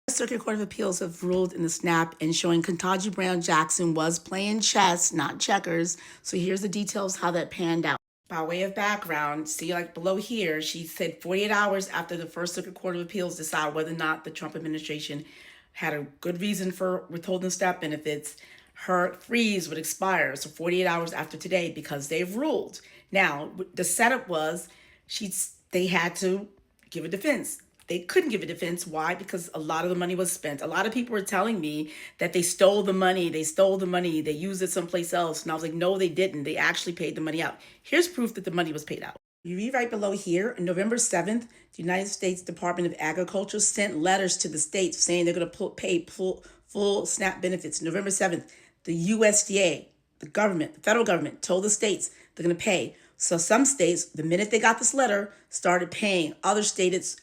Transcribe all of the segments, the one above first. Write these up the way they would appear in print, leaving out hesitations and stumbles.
Circuit Court of Appeals have ruled in the snap and showing Ketanji Brown Jackson was playing chess, not checkers. So here's the details how that panned out. By way of background, see like below here, she said 48 hours after the First Circuit Court of Appeals decided whether or not the Trump administration had a good reason for withholding SNAP benefits, her freeze would expire. So 48 hours after today, because they've ruled. Now, the setup was they had to give a defense. They couldn't give a defense. Why? Because a lot of the money was spent. A lot of people were telling me that they stole the money. They used it someplace else. And I was like, no, they didn't. They actually paid the money out. Here's proof that the money was paid out. You read right below here, on November 7th, the United States Department of Agriculture sent letters to the states saying they're going to pay full SNAP benefits. November 7th, the USDA, the government, the federal government, told the states they're going to pay. So some states, the minute they got this letter, started paying. Other states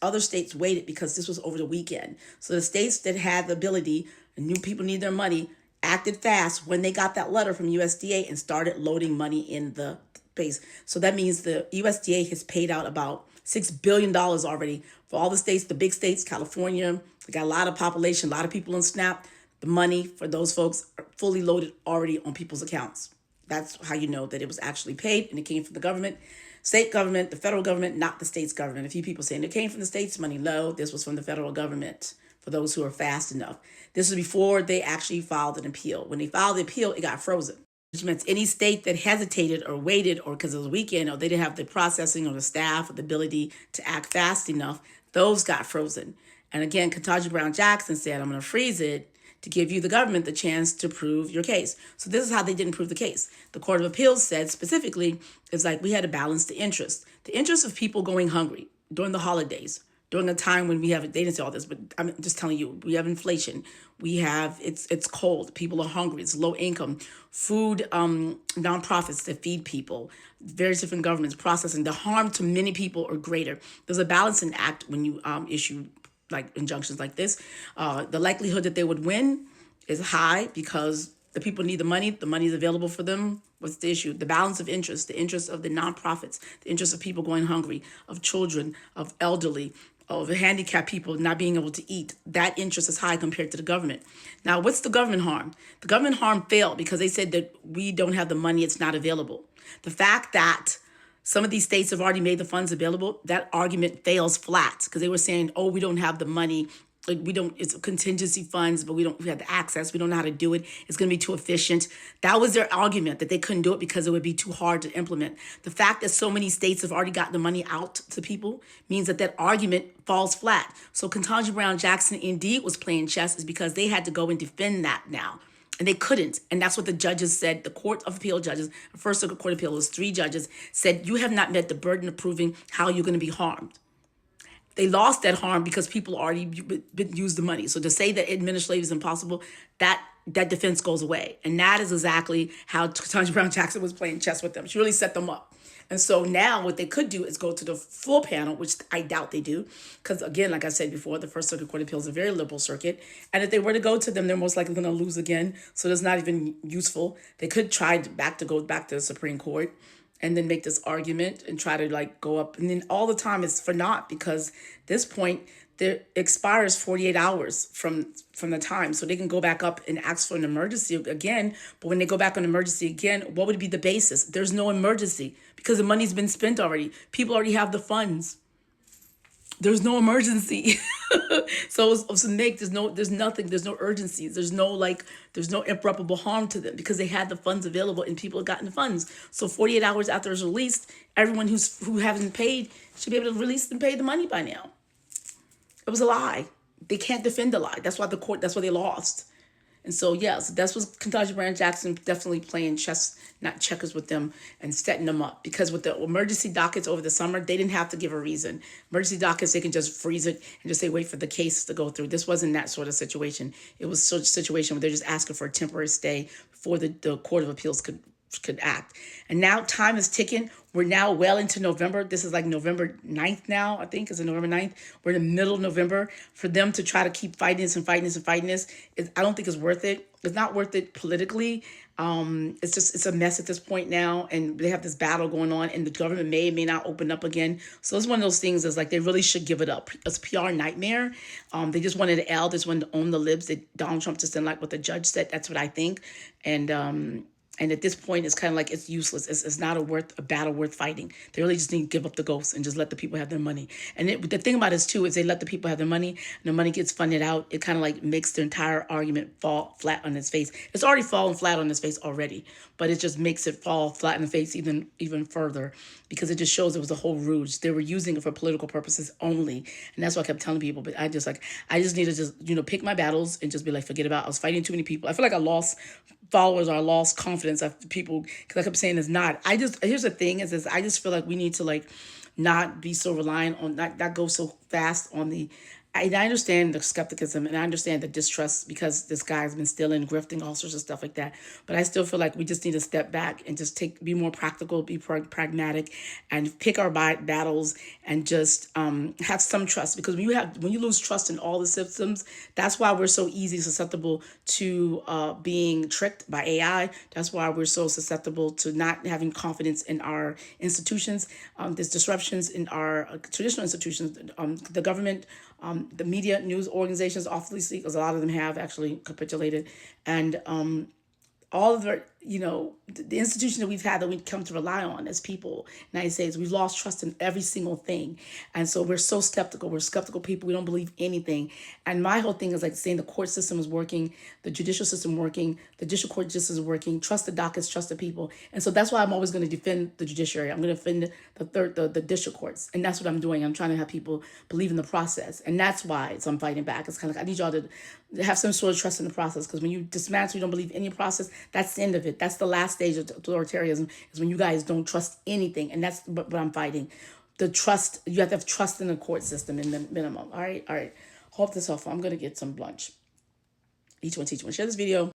waited because this was over the weekend. So the states that had the ability and knew people need their money acted fast when they got that letter from USDA and started loading money in the base. So that means the USDA has paid out about $6 billion already for all the states, the big states, California. They got a lot of population, a lot of people on SNAP. The money for those folks are fully loaded already on people's accounts. That's how you know that it was actually paid and it came from the government, state government, the federal government, not the state's government. A few people saying it came from the state's money. No, this was from the federal government for those who are fast enough. This was before they actually filed an appeal. When they filed the appeal, it got frozen, which meant any state that hesitated or waited or because it was a weekend or they didn't have the processing or the staff or the ability to act fast enough, those got frozen. And again, Ketanji Brown Jackson said, I'm going to freeze it to give you, the government, the chance to prove your case. So this is how they didn't prove the case. The Court of Appeals said specifically, it's like we had to balance the interest. The interest of people going hungry during the holidays, during a time when we have, they didn't say all this, but I'm just telling you, we have inflation. We have, it's cold. People are hungry. It's low income. Food, nonprofits that feed people, various different governments processing. The harm to many people are greater. There's a balancing act when you issue like injunctions like this. The likelihood that they would win is high because the people need the money is available for them. What's the issue? The balance of interest, the interest of the nonprofits, the interest of people going hungry, of children, of elderly, of handicapped people not being able to eat. That interest is high compared to the government. Now, what's the government harm? The government harm failed because they said that we don't have the money, it's not available. The fact that some of these states have already made the funds available, that argument fails flat because they were saying, oh, we don't have the money. It's contingency funds, but we have the access. We don't know how to do it. It's going to be too efficient. That was their argument, that they couldn't do it because it would be too hard to implement. The fact that so many states have already gotten the money out to people means that argument falls flat. So Ketanji Brown Jackson indeed was playing chess is because they had to go and defend that now. And they couldn't. And that's what the judges said. The Court of Appeal judges, the First Circuit Court of Appeal was 3 judges, said you have not met the burden of proving how you're going to be harmed. They lost that harm because people already used the money. So to say that administrative is impossible, that defense goes away. And that is exactly how Ketanji Brown Jackson was playing chess with them. She really set them up. And so now what they could do is go to the full panel, which I doubt they do. Because again, like I said before, the First Circuit Court of Appeals is a very liberal circuit. And if they were to go to them, they're most likely going to lose again. So it's not even useful. They could try to go back to the Supreme Court and then make this argument and try to go up. And then all the time it's for naught because this point, there expires 48 hours from the time. So they can go back up and ask for an emergency again. But when they go back on emergency again, what would be the basis? There's no emergency because the money's been spent already. People already have the funds. There's no emergency. So there's no urgency. There's no irreparable harm to them because they had the funds available and people have gotten the funds. So 48 hours after it's released, everyone who hasn't paid should be able to release and pay the money by now. It was a lie. They can't defend the lie. That's why they lost. And so, yes, that's what Ketanji Brown Jackson definitely playing chess, not checkers with them and setting them up. Because with the emergency dockets over the summer, they didn't have to give a reason. Emergency dockets, they can just freeze it and just say, wait for the case to go through. This wasn't that sort of situation. It was such a situation where they're just asking for a temporary stay before the Court of Appeals could could act. And now time is ticking. We're now well into November. This is like November 9th now, I think. Is it November 9th? We're in the middle of November. For them to try to keep fighting this and fighting this and fighting this, I don't think it's worth it. It's not worth it politically. It's a mess at this point now, and they have this battle going on, and the government may or may not open up again. So it's one of those things that's like they really should give it up. It's a PR nightmare. They just wanted to L, they just wanted to own the libs that Donald Trump just didn't like what the judge said. That's what I think. And at this point, it's kind of like it's useless. It's not a battle worth fighting. They really just need to give up the ghosts and just let the people have their money. And the thing about this too is they let the people have their money, and the money gets funded out. It kind of like makes the entire argument fall flat on its face. It's already fallen flat on its face already, but it just makes it fall flat in the face even further, because it just shows it was a whole ruse. They were using it for political purposes only, and that's what I kept telling people. But I just need to just pick my battles and just be like, forget about it. I was fighting too many people. I feel like I lost followers, or I lost confidence of people, because I kept saying it's not. Here's the thing is I just feel like we need to like not be so reliant on, not go so fast on the. I understand the skepticism and I understand the distrust, because this guy's been stealing, grifting, all sorts of stuff like that. But I still feel like we just need to step back and just be more practical, be pragmatic, and pick our battles, and just have some trust. Because when you lose trust in all the systems, that's why we're so easy susceptible to being tricked by AI. That's why we're so susceptible to not having confidence in our institutions. There's disruptions in our traditional institutions, the government, the media, news organizations, obviously, because a lot of them have actually capitulated, and all of the institutions that we've had, that we've come to rely on as people, United States, we've lost trust in every single thing. And so we're so skeptical. We're skeptical people. We don't believe anything. And my whole thing is like saying the court system is working, the judicial system working, the district court justice is working, trust the dockets, trust the people. And so that's why I'm always going to defend the judiciary. I'm going to defend the district courts. And that's what I'm doing. I'm trying to have people believe in the process. And that's why I'm fighting back. It's kind of like, I need y'all to have some sort of trust in the process, because when you dismantle, you don't believe any process, that's the end of it. That's the last stage of authoritarianism, is when you guys don't trust anything. And that's what I'm fighting. The trust, you have to have trust in the court system in the minimum. All right. Hope this helpful. I'm going to get some lunch. Each one teach one. Share this video.